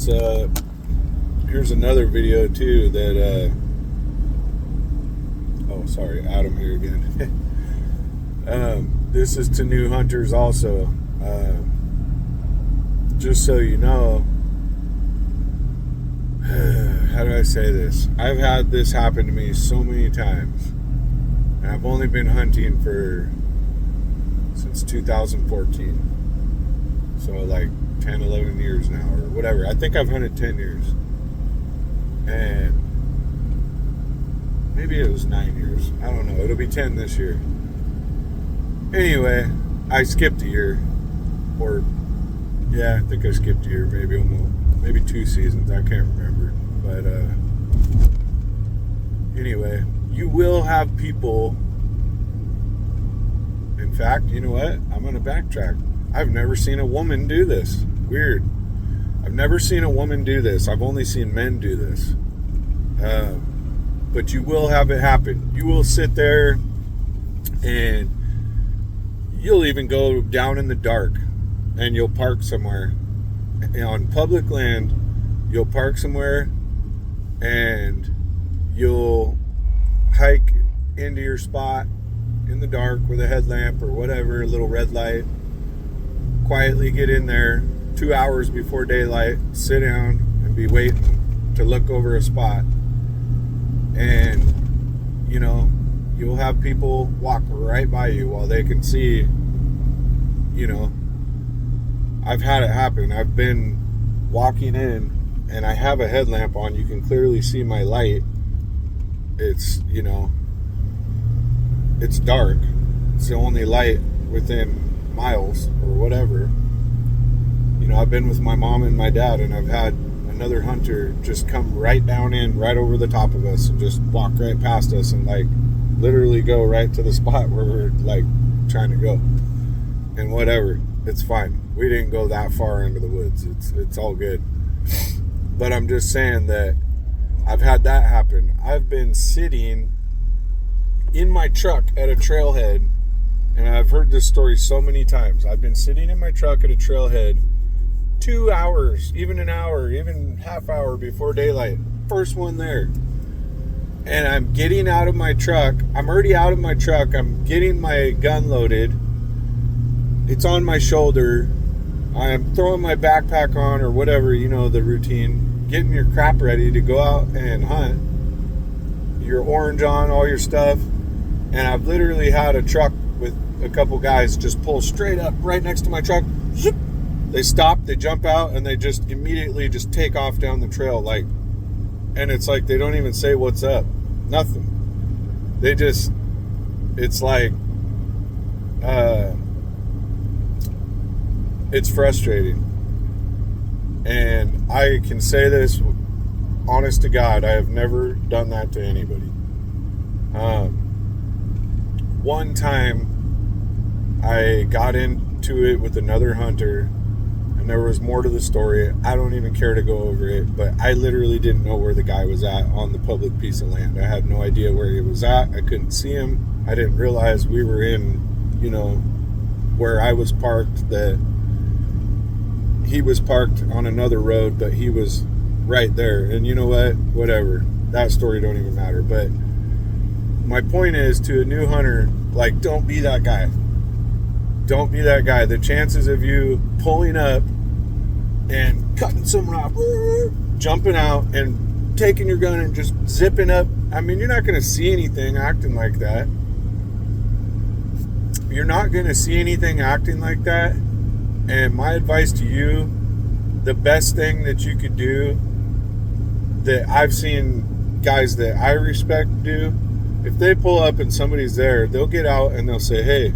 It's here's another video too that oh sorry, Adam here again. This is to new hunters also. Just so you know, how do I say this? I've had this happen to me so many times. And I've only been hunting since 2014. So like 10, 11 years now or whatever. I think I've hunted 10 years. And maybe it was 9 years. I don't know. It'll be 10 this year. Anyway, I skipped a year. Or, yeah, I think I skipped a year. Maybe 2 seasons. I can't remember. But, anyway, you will have people. In fact, you know what? I'm going to backtrack. I've never seen a woman do this. Weird. I've never seen a woman do this. I've only seen men do this. But you will have it happen. You will sit there and you'll even go down in the dark and you'll park somewhere. On public land, you'll park somewhere and you'll hike into your spot in the dark with a headlamp or whatever, a little red light. Quietly get in there 2 hours before daylight, sit down and be waiting to look over a spot. And, you know, you'll have people walk right by you while they can see, you know. I've had it happen. I've been walking in and I have a headlamp on. You can clearly see my light. It's, you know, it's dark. It's the only light within miles or whatever. You know, I've been with my mom and my dad, and I've had another hunter just come right down in, right over the top of us, and just walk right past us, and like literally go right to the spot where we're like trying to go. And whatever, it's fine. We didn't go that far into the woods. It's all good. But I'm just saying that I've had that happen. I've been sitting in my truck at a trailhead, and I've heard this story so many times. I've been sitting in my truck at a trailhead 2 hours, even an hour, even half hour before daylight. First one there. And I'm getting out of my truck. I'm already out of my truck. I'm getting my gun loaded. It's on my shoulder. I'm throwing my backpack on or whatever, you know, the routine. Getting your crap ready to go out and hunt. Your orange on, all your stuff. And I've literally had a truck with a couple guys just pull straight up right next to my truck. Zoop. They stop, they jump out, and they just immediately just take off down the trail. Like, and it's like they don't even say what's up. Nothing. They just, it's like, it's frustrating. And I can say this, honest to God, I have never done that to anybody. One time, I got into it with another hunter, and there was more to the story. I don't even care to go over it, but I literally didn't know where the guy was at on the public piece of land. I had no idea where he was at. I couldn't see him. I didn't realize we were in, you know, where I was parked, that he was parked on another road, but he was right there. And you know what? Whatever. That story don't even matter. But my point is, to a new hunter, like, don't be that guy. Don't be that guy. The chances of you pulling up and cutting some rock, jumping out and taking your gun and just zipping up, I mean, you're not going to see anything acting like that. You're not going to see anything acting like that. And my advice to you, the best thing that you could do, that I've seen guys that I respect do, if they pull up and somebody's there, they'll get out and they'll say, "Hey,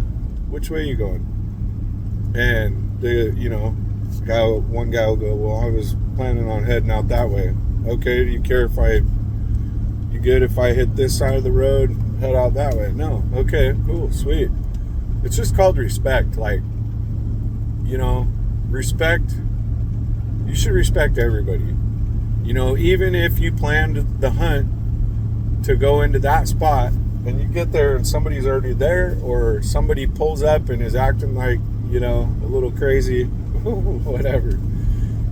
which way are you going?" And they, you know, one guy will go, "Well, I was planning on heading out that way." "Okay, do you care if you good if I hit this side of the road and head out that way?" "No." "Okay, cool, sweet." It's just called respect. Like, you know, respect. You should respect everybody. You know, even if you planned the hunt to go into that spot and you get there and somebody's already there, or somebody pulls up and is acting like, you know, a little crazy, whatever.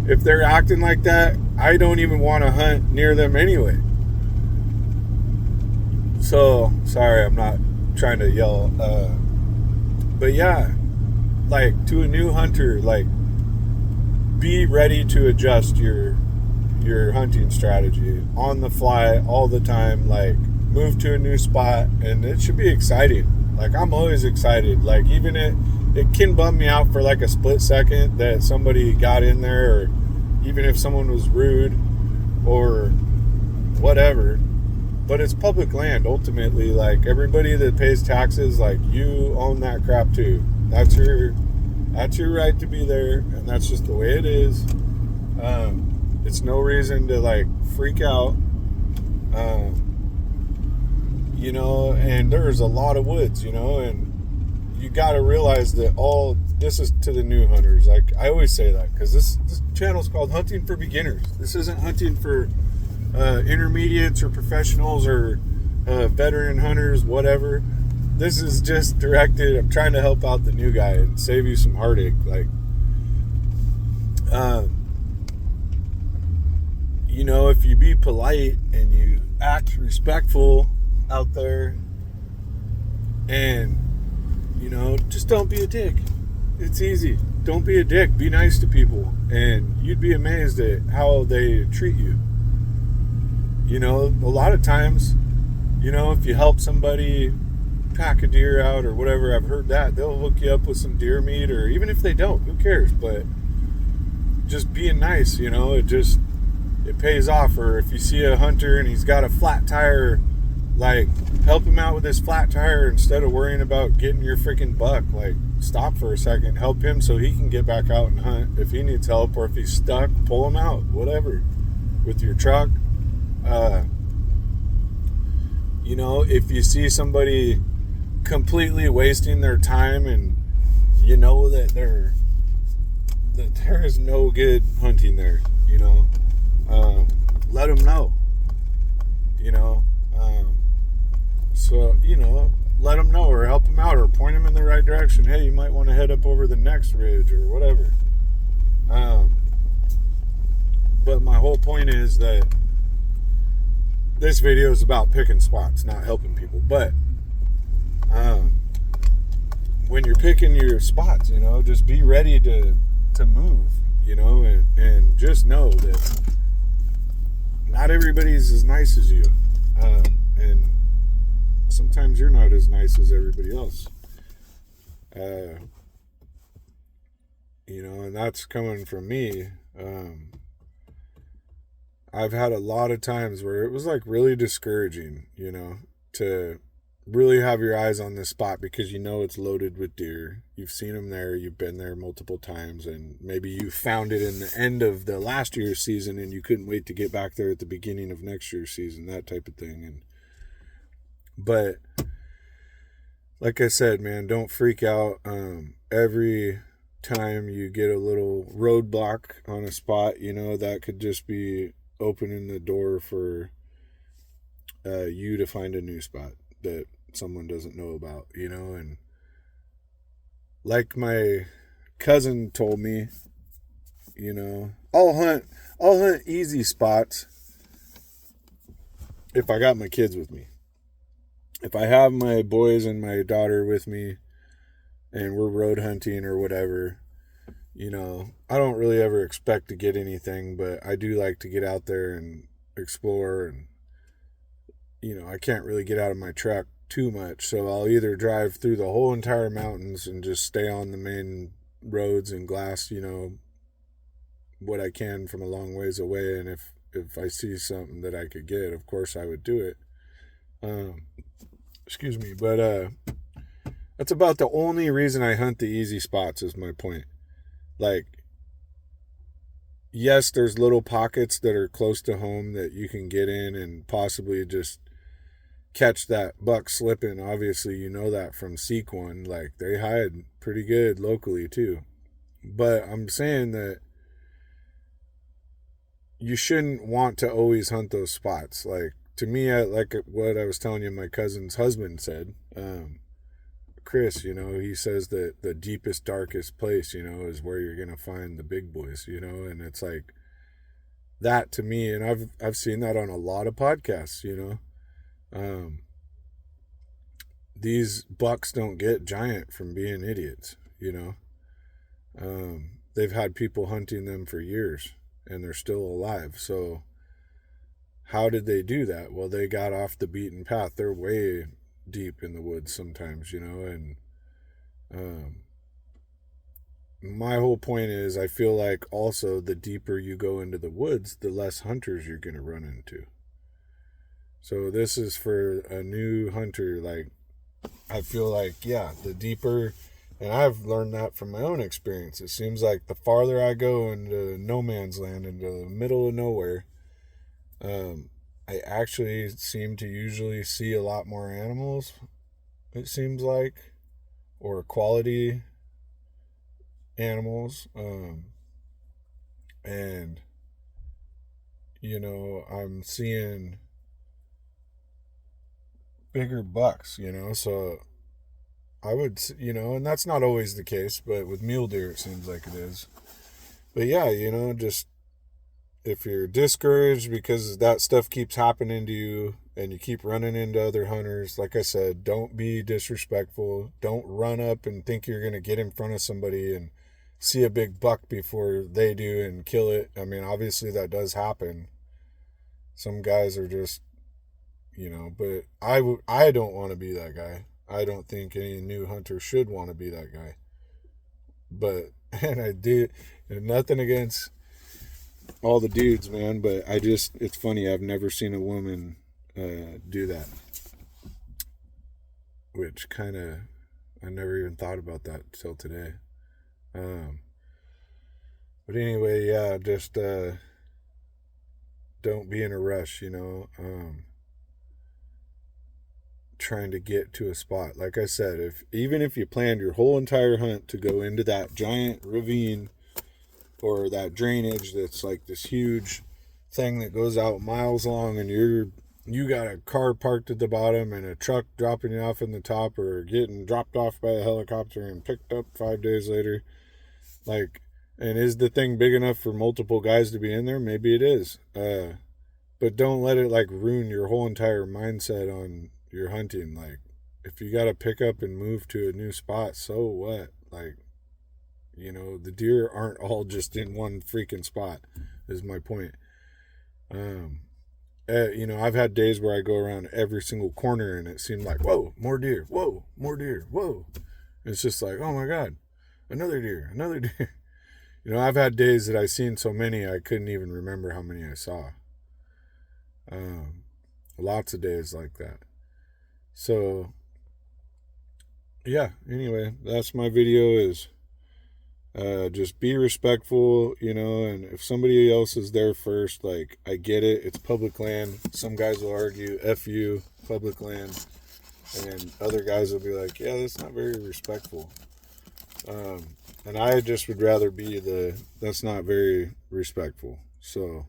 if they're acting like that, I don't even want to hunt near them anyway. So, sorry, I'm not trying to yell. But yeah, like, to a new hunter, like, be ready to adjust your hunting strategy on the fly all the time. Like, move to a new spot, and it should be exciting. Like, I'm always excited. Like, even it can bum me out for like a split second that somebody got in there, or even if someone was rude or whatever. But it's public land ultimately. Like, everybody that pays taxes, like, you own that crap too. That's your right to be there, and that's just the way it is. It's no reason to like freak out. You know, and there's a lot of woods, you know, and you got to realize that all this is to the new hunters. Like, I always say that because this channel is called Hunting for Beginners. This isn't hunting for intermediates or professionals or veteran hunters, whatever. This is just directed. I'm trying to help out the new guy and save you some heartache. Like, you know, if you be polite and you act respectful out there, and, you know, just don't be a dick. It's easy. Don't be a dick. Be nice to people, and you'd be amazed at how they treat you. You know, a lot of times, you know, if you help somebody pack a deer out or whatever, I've heard that they'll hook you up with some deer meat, or even if they don't, who cares? But just being nice, you know, it pays off. Or if you see a hunter and he's got a flat tire, like, help him out with his flat tire instead of worrying about getting your freaking buck. Like, stop for a second, help him so he can get back out and hunt. If he needs help, or if he's stuck, pull him out, whatever, with your truck. You know, if you see somebody completely wasting their time, and you know that there is no good hunting there, you know, let them know, you know. So, you know, let them know, or help them out, or point them in the right direction. Hey, you might want to head up over the next ridge or whatever. But my whole point is that this video is about picking spots, not helping people. But when you're picking your spots, you know, just be ready to move, you know, and just know that not everybody's as nice as you. And sometimes you're not as nice as everybody else. You know, and that's coming from me. I've had a lot of times where it was like really discouraging, you know, to really have your eyes on this spot because you know it's loaded with deer. You've seen them there, you've been there multiple times, and maybe you found it in the end of the last year's season and you couldn't wait to get back there at the beginning of next year's season, that type of thing. But like I said, man, don't freak out. Every time you get a little roadblock on a spot, you know, that could just be opening the door for you to find a new spot that someone doesn't know about, you know. And like my cousin told me, you know, I'll hunt easy spots if I got my kids with me. If I have my boys and my daughter with me and we're road hunting or whatever, you know, I don't really ever expect to get anything, but I do like to get out there and explore. And, you know, I can't really get out of my truck too much, so I'll either drive through the whole entire mountains and just stay on the main roads and glass, you know, what I can from a long ways away. And if I see something that I could get, of course I would do it. Excuse me, but that's about the only reason I hunt the easy spots, is my point. Like, yes, there's little pockets that are close to home that you can get in and possibly just catch that buck slipping. Obviously, you know that from Sequon. Like, they hide pretty good locally too. But I'm saying that you shouldn't want to always hunt those spots. Like, to me, like what I was telling you, my cousin's husband said, Chris, he says that the deepest, darkest place, is where you're going to find the big boys, and it's like that to me. And I've seen that on a lot of podcasts, these bucks don't get giant from being idiots, they've had people hunting them for years and they're still alive. So how did they do that? Well, they got off the beaten path. They're way deep in the woods sometimes, and my whole point is I feel like also the deeper you go into the woods, the less hunters you're going to run into. So this is for a new hunter. Like, I feel like, yeah, the deeper, and I've learned that from my own experience. It seems like the farther I go into no man's land, into the middle of nowhere, I actually seem to usually see a lot more animals, it seems like, or quality animals. And, I'm seeing bigger bucks, so I would, and that's not always the case, but with mule deer, it seems like it is. But yeah, just if you're discouraged because that stuff keeps happening to you and you keep running into other hunters, like I said, don't be disrespectful. Don't run up and think you're going to get in front of somebody and see a big buck before they do and kill it. I mean, obviously that does happen. Some guys are just, but I don't want to be that guy. I don't think any new hunter should want to be that guy. But, and I do, and nothing against all the dudes, man, but it's funny, I've never seen a woman do that, which kind of, I never even thought about that till today. But anyway, yeah, just don't be in a rush, trying to get to a spot. Like I said, even if you planned your whole entire hunt to go into that giant ravine or that drainage that's like this huge thing that goes out miles long, and you got a car parked at the bottom and a truck dropping you off in the top, or getting dropped off by a helicopter and picked up 5 days later, like, and is the thing big enough for multiple guys to be in there? Maybe it is, but don't let it like ruin your whole entire mindset on your hunting. Like, if you got to pick up and move to a new spot, so what? Like, the deer aren't all just in one freaking spot, is my point. I've had days where I go around every single corner and it seemed like, whoa, more deer, whoa, more deer, whoa. It's just like, oh my God, another deer, another deer. I've had days that I've seen so many I couldn't even remember how many I saw. Lots of days like that. So, yeah, anyway, that's my video is just be respectful, and if somebody else is there first, like, I get it, it's public land. Some guys will argue, F you, public land, and other guys will be like, yeah, that's not very respectful. And I just would rather be that's not very respectful. So,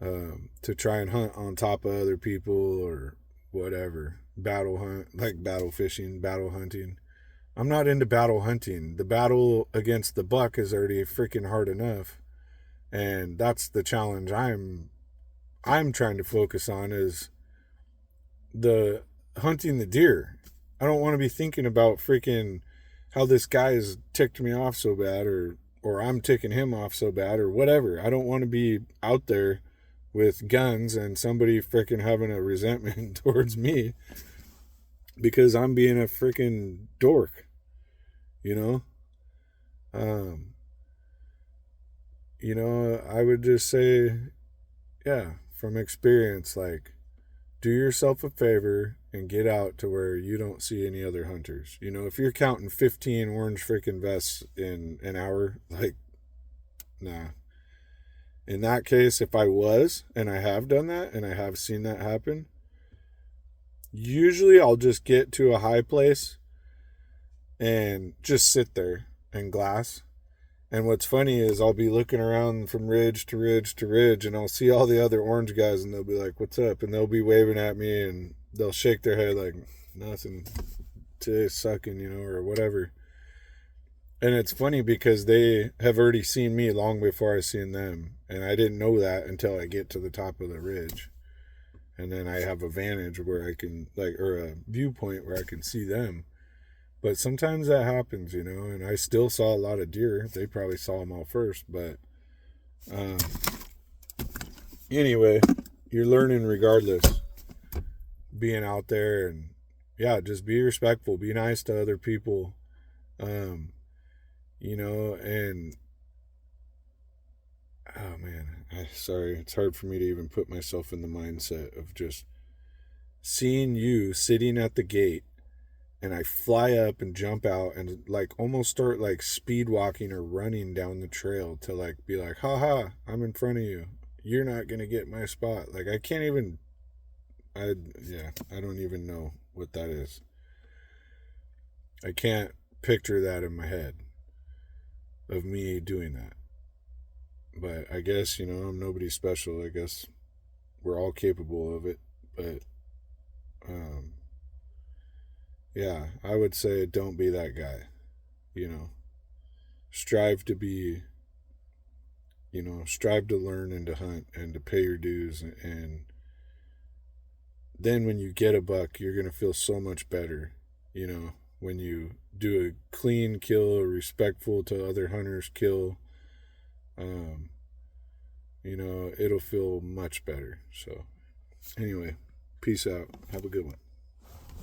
to try and hunt on top of other people or whatever, battle hunt, like battle fishing, battle hunting. I'm not into battle hunting. The battle against the buck is already freaking hard enough. And that's the challenge I'm trying to focus on, is the hunting the deer. I don't want to be thinking about freaking how this guy has ticked me off so bad, or I'm ticking him off so bad, or whatever. I don't want to be out there with guns and somebody freaking having a resentment towards me because I'm being a freaking dork, I would just say, yeah, from experience, like, do yourself a favor and get out to where you don't see any other hunters. If you're counting 15 orange freaking vests in an hour, like, nah. In that case, if I was, and I have done that, and I have seen that happen, usually I'll just get to a high place and just sit there and glass. And what's funny is I'll be looking around from ridge to ridge to ridge, and I'll see all the other orange guys, and they'll be like, what's up? And they'll be waving at me, and they'll shake their head like, nothing. today's sucking, or whatever. And it's funny because they have already seen me long before I seen them. And I didn't know that until I get to the top of the ridge. And then I have a vantage where I can, or a viewpoint where I can see them. But sometimes that happens, and I still saw a lot of deer. They probably saw them all first. But anyway, you're learning regardless. Being out there and, yeah, just be respectful. Be nice to other people. And oh man, sorry, it's hard for me to even put myself in the mindset of just seeing you sitting at the gate and I fly up and jump out and almost start speed walking or running down the trail to be like, haha, I'm in front of you. You're not going to get my spot. I can't even, I don't even know what that is. I can't picture that in my head of me doing that. But I guess, I'm nobody special. I guess we're all capable of it. But, yeah, I would say don't be that guy. Strive to be, strive to learn and to hunt and to pay your dues. And then when you get a buck, you're going to feel so much better, when you do a clean kill, a respectful to other hunters kill. It'll feel much better. So anyway, peace out. Have a good one.